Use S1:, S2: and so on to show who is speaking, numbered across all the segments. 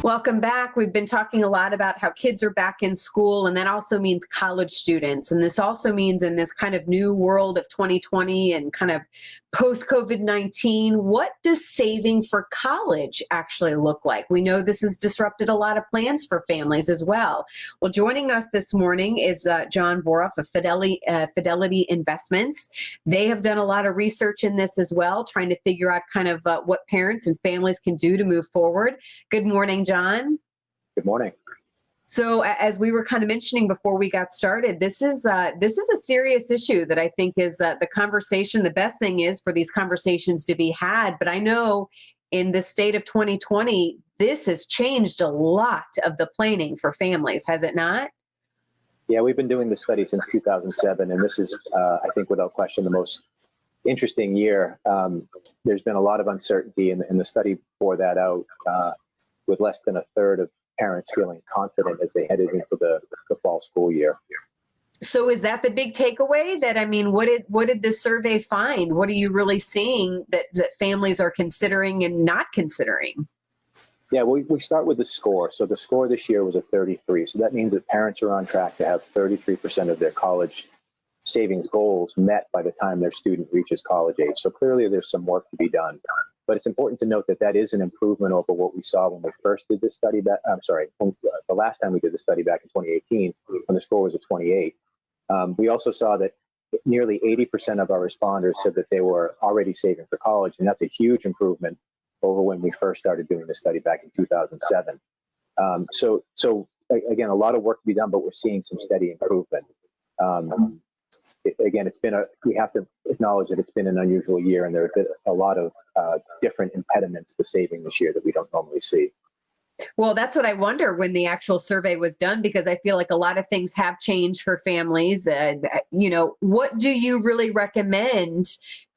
S1: Welcome back. We've been talking a lot about how kids are back in school, and that also means college students. And this also means in this kind of new world of 2020 and kind of post-COVID-19, what does saving for college actually look like? We know this has disrupted a lot of plans for families as well. Well, joining us this morning is John Boroff of Fidelity Investments. They have done a lot of research in this as well, trying to figure out kind of what parents and families can do to move forward. Good morning, John.
S2: Good morning.
S1: So as we were kind of mentioning before we got started, this is a serious issue that I think is the conversation. The best thing is for these conversations to be had. But I know in the state of 2020, this has changed a lot of the planning for families, has it not?
S2: Yeah, we've been doing this study since 2007, and this is, I think, without question, the most interesting year. There's been a lot of uncertainty, and the study bore that out with less than a third of parents feeling confident as they headed into the fall school year.
S1: So is that the big takeaway? That, I mean, what did this survey find? What are you really seeing that families are considering and not considering?
S2: Yeah, we start with the score. So the score this year was a 33. So that means that parents are on track to have 33% of their college savings goals met by the time their student reaches college age. So clearly there's some work to be done. But it's important to note that that is an improvement over what we saw when we first did this study. The last time we did the study back in 2018, when the score was a 28. We also saw that nearly 80% of our responders said that they were already saving for college, and that's a huge improvement over when we first started doing the study back in 2007. So again, a lot of work to be done, but we're seeing some steady improvement. Again, we have to acknowledge that it's been an unusual year, and there have been a lot of different impediments to saving this year that we don't normally see.
S1: Well, that's what I wonder when the actual survey was done, because I feel like a lot of things have changed for families. What do you really recommend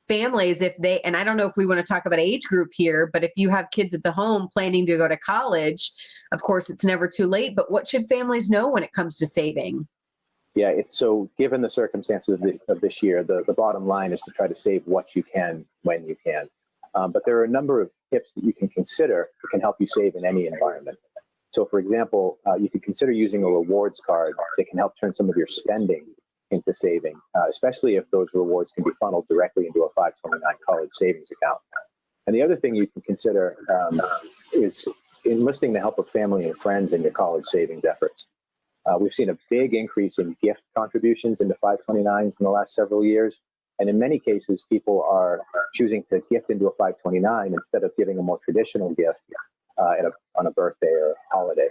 S1: families if they, and I don't know if we want to talk about age group here, but if you have kids at the home planning to go to college, of course, it's never too late, but what should families know when it comes to saving?
S2: Yeah, so given the circumstances of this year, the bottom line is to try to save what you can when you can. But there are a number of tips that you can consider that can help you save in any environment. So for example, you can consider using a rewards card that can help turn some of your spending into saving, especially if those rewards can be funneled directly into a 529 college savings account. And the other thing you can consider is enlisting the help of family and friends in your college savings efforts. We've seen a big increase in gift contributions into 529s in the last several years. And in many cases, people are choosing to gift into a 529 instead of giving a more traditional gift on a birthday or holiday.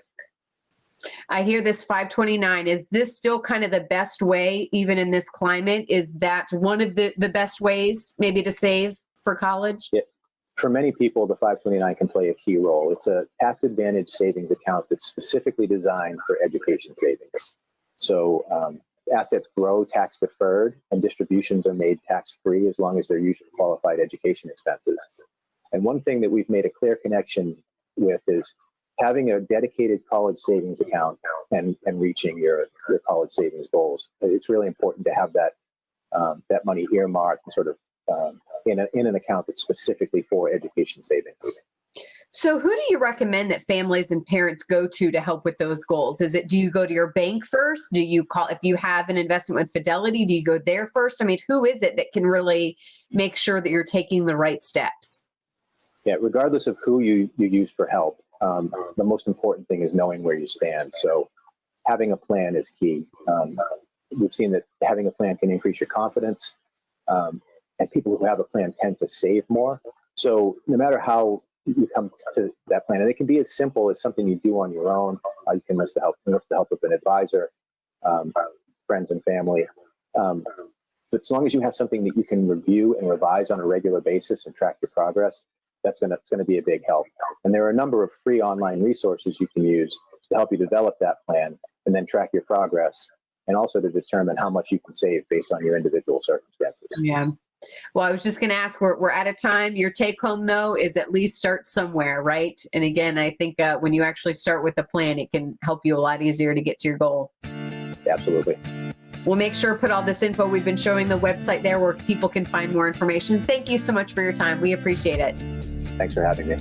S1: I hear this 529. Is this still kind of the best way, even in this climate? Is that one of the best ways maybe to save for college?
S2: Yeah. For many people, the 529 can play a key role. It's a tax advantage savings account that's specifically designed for education savings. So assets grow tax deferred, and distributions are made tax free as long as they're used for qualified education expenses. And one thing that we've made a clear connection with is having a dedicated college savings account and reaching your college savings goals. It's really important to have that money earmarked and sort of in an account that's specifically for education savings.
S1: So who do you recommend that families and parents go to help with those goals? Do you go to your bank first? Do you call, if you have an investment with Fidelity, do you go there first? I mean, who is it that can really make sure that you're taking the right steps?
S2: Yeah, regardless of who you use for help, the most important thing is knowing where you stand. So having a plan is key. We've seen that having a plan can increase your confidence, and people who have a plan tend to save more. So no matter how you come to that plan, and it can be as simple as something you do on your own. You can enlist the help of an advisor, friends and family. But as long as you have something that you can review and revise on a regular basis and track your progress, that's going to be a big help. And there are a number of free online resources you can use to help you develop that plan and then track your progress, and also to determine how much you can save based on your individual circumstances.
S1: Yeah. Well, I was just going to ask, we're out of time. Your take home, though, is at least start somewhere, right? And again, I think when you actually start with a plan, it can help you a lot easier to get to your goal.
S2: Absolutely.
S1: We'll make sure to put all this info. We've been showing the website there where people can find more information. Thank you so much for your time. We appreciate it.
S2: Thanks for having me.